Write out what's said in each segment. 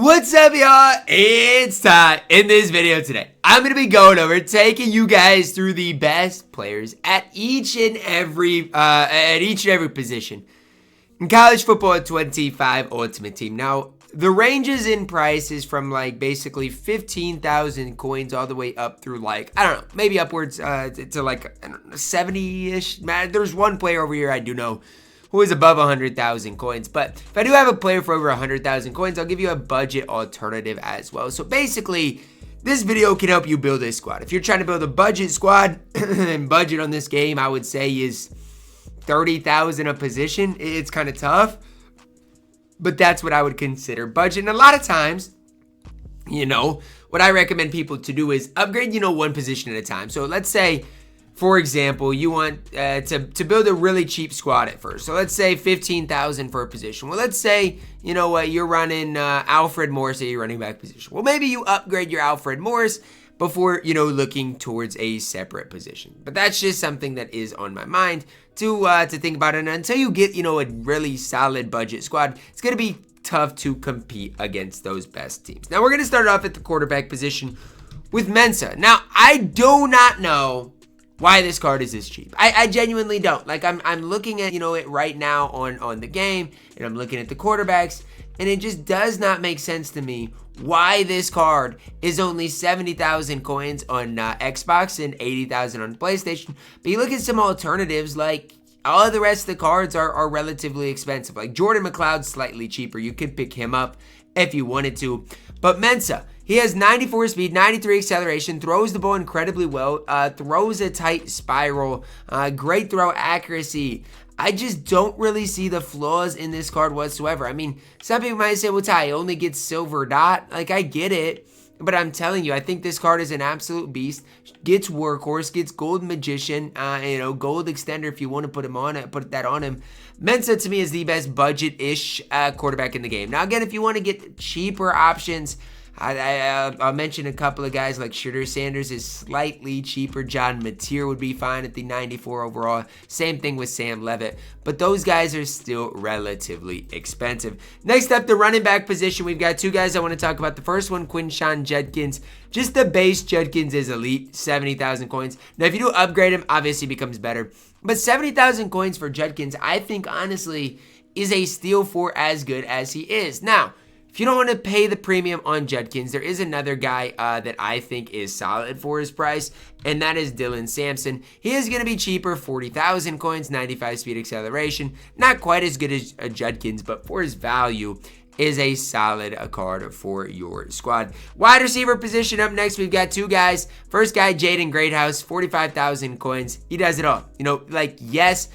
What's up, y'all? It's Ty. In this video today, I'm going to be going over taking you guys through the best players at each and every position in college football 25 Ultimate Team. Now, the ranges in price is from like basically 15,000 coins all the way up through like, I don't know, maybe upwards to like 70-ish. Man, there's one player over here I do know who is above 100,000 coins. But if I do have a player for over 100,000 coins, I'll give you a budget alternative as well. So basically, this video can help you build a squad. If you're trying to build a budget squad, and budget on this game, I would say is 30,000 a position. It's kind of tough, but that's what I would consider budget. And a lot of times, you know, what I recommend people to do is upgrade, one position at a time. So let's say, for example, you want to build a really cheap squad at first. So let's say 15,000 for a position. Well, let's say, you're running Alfred Morris at your running back position. Well, maybe you upgrade your Alfred Morris before, looking towards a separate position. But that's just something that is on my mind to think about. And until you get, a really solid budget squad, it's going to be tough to compete against those best teams. Now, we're going to start off at the quarterback position with Mensa. Now, I do not know why this card is this cheap. I genuinely don't. Like, I'm looking at, it right now on the game, and I'm looking at the quarterbacks, and it just does not make sense to me why this card is only 70,000 coins on Xbox and 80,000 on PlayStation. But you look at some alternatives, like all of the rest of the cards are relatively expensive. Like Jordan McLeod's slightly cheaper. You could pick him up if you wanted to. But Mensa, he has 94 speed, 93 acceleration, throws the ball incredibly well, throws a tight spiral, great throw accuracy. I just don't really see the flaws in this card whatsoever. I mean, some people might say, well, Ty, only gets silver dot. Like, I get it, but I'm telling you, I think this card is an absolute beast. Gets workhorse, gets gold magician, gold extender if you want to put that on him. Mensa to me is the best budget-ish quarterback in the game. Now, again, if you want to get cheaper options, I'll mention a couple of guys like Shooter Sanders is slightly cheaper. John Mateer would be fine at the 94 overall. Same thing with Sam Levitt. But those guys are still relatively expensive. Next up, the running back position. We've got two guys I want to talk about. The first one, Quinshon Judkins. Just the base Judkins is elite, 70,000 coins. Now, if you do upgrade him, obviously becomes better. But 70,000 coins for Judkins, I think, honestly, is a steal for as good as he is. Now, if you don't want to pay the premium on Judkins, there is another guy that I think is solid for his price, and that is Dylan Sampson. He is going to be cheaper, 40,000 coins, 95 speed acceleration. Not quite as good as Judkins, but for his value, is a solid card for your squad. Wide receiver position up next, we've got two guys. First guy, Jaden Greathouse, 45,000 coins. He does it all. Yes,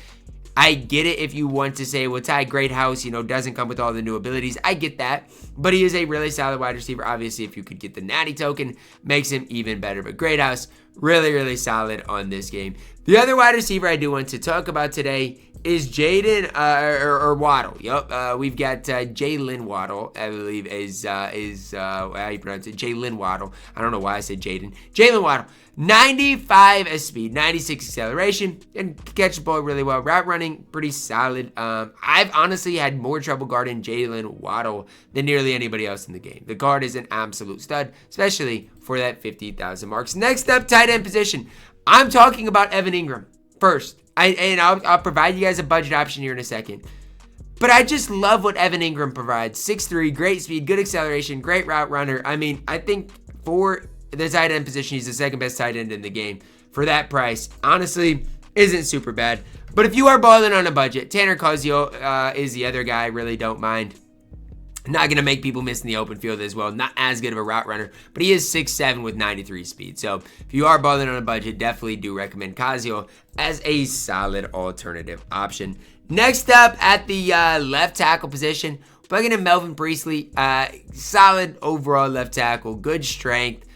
I get it if you want to say, well, Ty Greathouse, doesn't come with all the new abilities. I get that, but he is a really solid wide receiver. Obviously, if you could get the natty token, makes him even better. But Greathouse, really, really solid on this game. The other wide receiver I do want to talk about today is Jaden or Waddle. Yep, we've got Jalen Waddle, I believe is how you pronounce it, Jalen Waddle. I don't know why I said Jaden. Jalen Waddle, 95 speed, 96 acceleration, and catch the ball really well. Route running, pretty solid. I've honestly had more trouble guarding Jalen Waddle than nearly anybody else in the game. The guard is an absolute stud, especially for that 50,000 marks. Next up, tight end position. I'm talking about Evan Ingram first. I'll provide you guys a budget option here in a second. But I just love what Evan Ingram provides. 6'3", great speed, good acceleration, great route runner. I mean, I think for the tight end position, he's the second best tight end in the game. For that price, honestly, isn't super bad. But if you are balling on a budget, Tanner Cozio is the other guy I really don't mind. Not going to make people miss in the open field as well. Not as good of a route runner, but he is 6'7" with 93 speed. So if you are balling on a budget, definitely do recommend Cozio as a solid alternative option. Next up at the left tackle position, plugging in Melvin Priestley. Solid overall left tackle, good strength.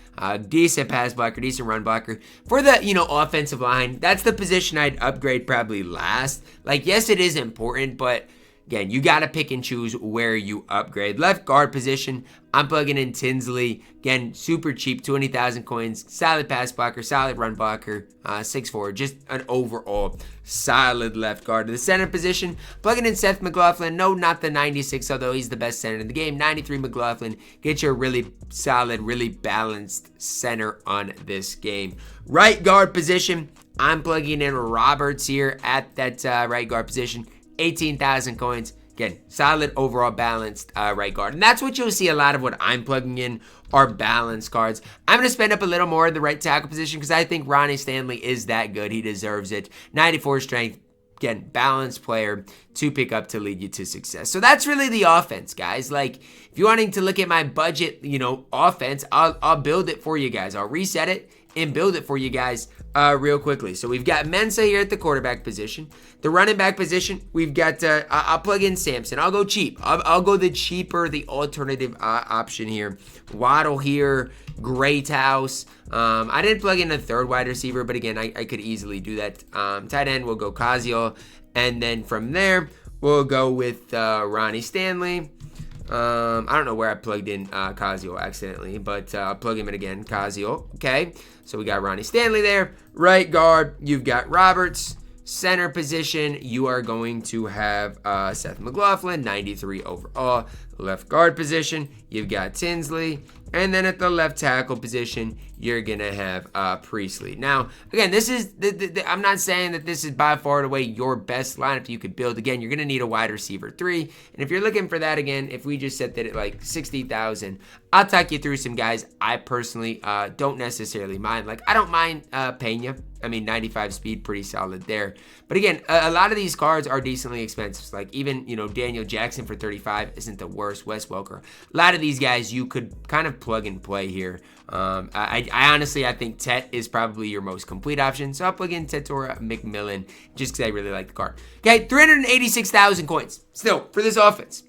Decent pass blocker, decent run blocker. For the, offensive line, that's the position I'd upgrade probably last. Like, yes, it is important, but again, you got to pick and choose where you upgrade. Left guard position, I'm plugging in Tinsley. Again, super cheap, 20,000 coins. Solid pass blocker, solid run blocker, 6'4", just an overall solid left guard. To the center position, plugging in Seth McLaughlin. No, not the 96, although he's the best center in the game. 93 McLaughlin. Get your really solid, really balanced center on this game. Right guard position, I'm plugging in Roberts here at that right guard position. 18,000 coins. Again, solid overall balanced right guard. And that's what you'll see a lot of what I'm plugging in are balanced cards. I'm going to spend up a little more in the right tackle position because I think Ronnie Stanley is that good. He deserves it. 94 strength. Again, balanced player to pick up to lead you to success. So that's really the offense, guys. Like, if you're wanting to look at my budget, offense, I'll build it for you guys. I'll reset it and build it for you guys real quickly. So we've got Mensah here at the quarterback position. The running back position, we've got, I'll plug in Sampson. I'll go cheap. I'll go the cheaper, the alternative option here. Waddle here, Greathouse. I didn't plug in a third wide receiver, but again, I could easily do that. Tight end, we'll go Casio. And then from there, we'll go with Ronnie Stanley. I don't know where I plugged in Casio accidentally, but I'll plug him in again, Casio. Okay, so we got Ronnie Stanley there. Right guard, you've got Roberts. Center position, you are going to have Seth McLaughlin, 93 overall. Left guard position, you've got Tinsley. And then at the left tackle position, you're going to have Priestley. Now, again, this is, I'm not saying that this is by far and away your best lineup you could build. Again, you're going to need a wide receiver 3. And if you're looking for that, again, if we just set that at like 60,000, I'll talk you through some guys I personally don't necessarily mind. Like, I don't mind Pena. I mean, 95 speed, pretty solid there. But again, a lot of these cards are decently expensive. Like even, Daniel Jackson for 35 isn't the worst. Wes Welker. A lot of these guys you could kind of plug and play here. I honestly, I think Tet is probably your most complete option. So I'll plug in Tetora McMillan just because I really like the card. Okay, 386,000 coins still for this offense.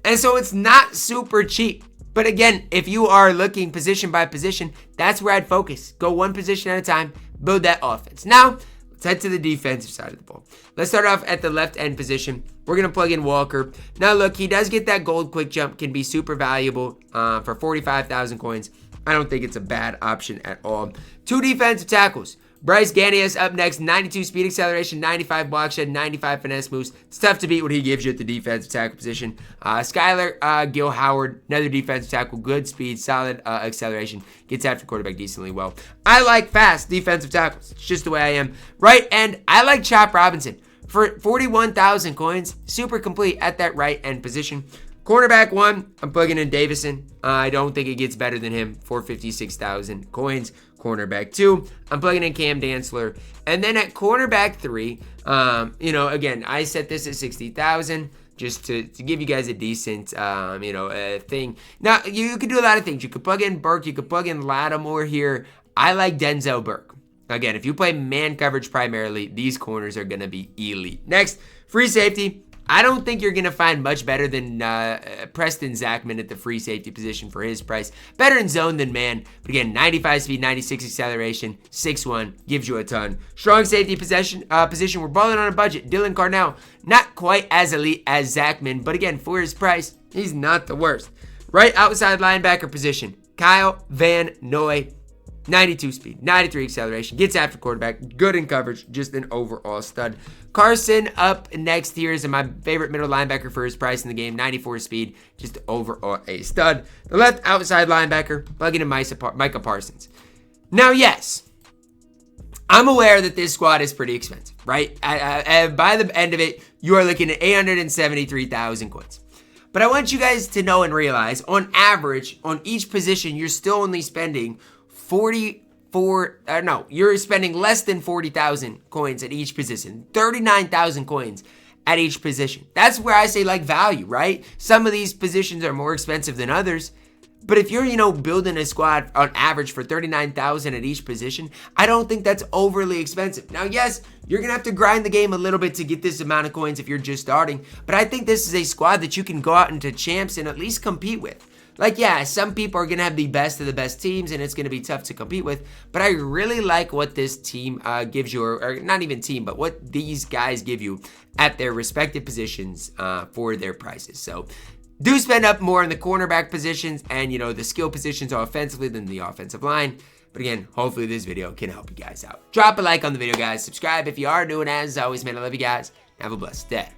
And so it's not super cheap. But again, if you are looking position by position, that's where I'd focus. Go one position at a time, build that offense. Now, let's head to the defensive side of the ball. Let's start off at the left end position. We're going to plug in Walker. Now, look, he does get that gold quick jump, can be super valuable for 45,000 coins. I don't think it's a bad option at all. 2 defensive tackles. Bryce Ganius up next, 92 speed acceleration, 95 block shed, 95 finesse moves. It's tough to beat what he gives you at the defensive tackle position. Skylar Gil Howard, another defensive tackle, good speed, solid acceleration, gets after quarterback decently well. I like fast defensive tackles. It's just the way I am. Right end, I like Chop Robinson. For 41,000 coins, super complete at that right end position. Cornerback 1, I'm plugging in Davison. I don't think it gets better than him for 56,000 coins. Cornerback 2, I'm plugging in Cam Dantzler. And then at cornerback 3, again, I set this at 60,000 just to give you guys a decent, thing. Now, you could do a lot of things. You could plug in Burke. You could plug in Lattimore here. I like Denzel Burke. Again, if you play man coverage primarily, these corners are going to be elite. Next, free safety. I don't think you're going to find much better than Preston Zachman at the free safety position for his price. Better in zone than man. But again, 95 speed, 96 acceleration, 6'1", gives you a ton. Strong safety position. We're balling on a budget. Dylan Carnell, not quite as elite as Zachman. But again, for his price, he's not the worst. Right outside linebacker position. Kyle Van Noy. 92 speed, 93 acceleration, gets after quarterback, good in coverage, just an overall stud. Carson up next here is my favorite middle linebacker for his price in the game, 94 speed, just overall a stud. The left outside linebacker, plugging in Micah Parsons. Now, yes, I'm aware that this squad is pretty expensive, right? By the end of it, you are looking at 873,000 coins. But I want you guys to know and realize, on average, on each position, you're still only spending you're spending less than 40,000 coins at each position. 39,000 coins at each position. That's where I say like value, right? Some of these positions are more expensive than others. But if you're, building a squad on average for 39,000 at each position, I don't think that's overly expensive. Now, yes, you're going to have to grind the game a little bit to get this amount of coins if you're just starting. But I think this is a squad that you can go out into champs and at least compete with. Like, yeah, some people are going to have the best of the best teams, and it's going to be tough to compete with. But I really like what this team gives you, or not even team, but what these guys give you at their respective positions for their prices. So do spend up more in the cornerback positions and, you know, the skill positions offensively than the offensive line. But again, hopefully this video can help you guys out. Drop a like on the video, guys. Subscribe if you are new, and as always, man, I love you guys. Have a blessed day.